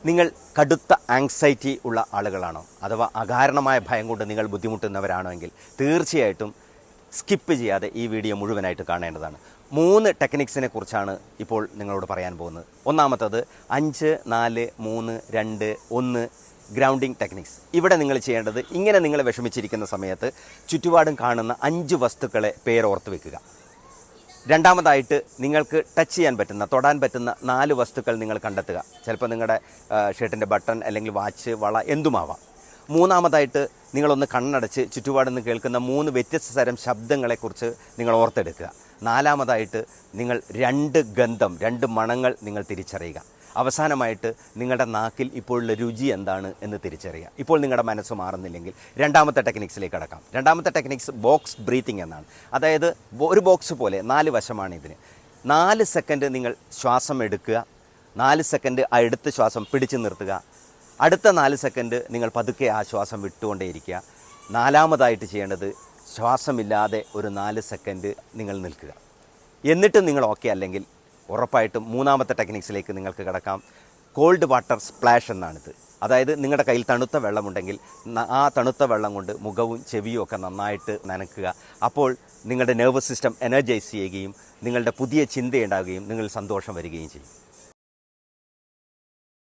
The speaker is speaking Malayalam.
നിങ്ങൾ കടുത്ത ആങ്സൈറ്റി ഉള്ള ആളുകളാണോ അഥവാ അകാരണമായ ഭയം കൊണ്ട് നിങ്ങൾ ബുദ്ധിമുട്ടുന്നവരാണോ എങ്കിൽ തീർച്ചയായിട്ടും സ്കിപ്പ് ചെയ്യാതെ ഈ വീഡിയോ മുഴുവനായിട്ട് കാണേണ്ടതാണ്. 3 ടെക്നിക്സിനെ കുറിച്ചാണ് ഇപ്പോൾ നിങ്ങളോട് പറയാൻ പോകുന്നത്. ഒന്നാമത്തത് 5, 4, 3, 2, 1 ഗ്രൗണ്ടിങ് ടെക്നിക്സ്. ഇവിടെ നിങ്ങൾ ചെയ്യേണ്ടത് ഇങ്ങനെ നിങ്ങൾ വിഷമിച്ചിരിക്കുന്ന സമയത്ത് ചുറ്റുപാടും കാണുന്ന 5 വസ്തുക്കളെ പേരോർത്ത് വെക്കുക. രണ്ടാമതായിട്ട് നിങ്ങൾക്ക് ടച്ച് ചെയ്യാൻ പറ്റുന്ന തൊടാൻ പറ്റുന്ന 4 വസ്തുക്കൾ നിങ്ങൾ കണ്ടെത്തുക. ചിലപ്പോൾ നിങ്ങളുടെ ഷർട്ടിൻ്റെ ബട്ടൺ അല്ലെങ്കിൽ വാച്ച്, വള എന്തുമാവാം. മൂന്നാമതായിട്ട് നിങ്ങളൊന്ന് കണ്ണടച്ച് ചുറ്റുപാടുന്ന് കേൾക്കുന്ന 3 വ്യത്യസ്ത തരം ശബ്ദങ്ങളെക്കുറിച്ച് നിങ്ങൾ ഓർത്തെടുക്കുക. നാലാമതായിട്ട് നിങ്ങൾ 2 ഗന്ധം, 2 മണങ്ങൾ നിങ്ങൾ തിരിച്ചറിയുക. അവസാനമായിട്ട് നിങ്ങളുടെ നാക്കിൽ ഇപ്പോഴുള്ള രുചി എന്താണ് എന്ന് തിരിച്ചറിയുക. ഇപ്പോൾ നിങ്ങളുടെ മനസ്സ് മാറുന്നില്ലെങ്കിൽ രണ്ടാമത്തെ ടെക്നിക്സിലേക്ക് കടക്കാം. രണ്ടാമത്തെ ടെക്നിക്സ് ബോക്സ് ബ്രീത്തിങ് എന്നാണ്. അതായത് ഒരു ബോക്സ് പോലെ 4 വശമാണ് ഇതിന്. 4 സെക്കൻഡ് നിങ്ങൾ ശ്വാസം എടുക്കുക, 4 സെക്കൻഡ് എടുത്ത് ശ്വാസം പിടിച്ചു നിർത്തുക, അടുത്ത 4 സെക്കൻഡ് നിങ്ങൾ പതുക്കെ ആ ശ്വാസം വിട്ടുകൊണ്ടേയിരിക്കുക. നാലാമതായിട്ട് ചെയ്യേണ്ടത് ശ്വാസമില്ലാതെ ഒരു 4 സെക്കൻഡ് നിങ്ങൾ നിൽക്കുക. എന്നിട്ടും നിങ്ങൾ ഓക്കെ അല്ലെങ്കിൽ ഉറപ്പായിട്ടും മൂന്നാമത്തെ ടെക്നിക്സിലേക്ക് നിങ്ങൾക്ക് കിടക്കാം. കോൾഡ് വാട്ടർ സ്പ്ലാഷ് എന്നാണിത്. അതായത് നിങ്ങളുടെ കയ്യിൽ തണുത്ത വെള്ളമുണ്ടെങ്കിൽ ആ തണുത്ത വെള്ളം കൊണ്ട് മുഖവും ചെവിയും ഒക്കെ നന്നായിട്ട് നനയ്ക്കുക. അപ്പോൾ നിങ്ങളുടെ നെർവസ് സിസ്റ്റം എനർജൈസ് ചെയ്യുകയും നിങ്ങളുടെ പുതിയ ചിന്തയുണ്ടാകുകയും നിങ്ങൾ സന്തോഷം വരികയും ചെയ്യും.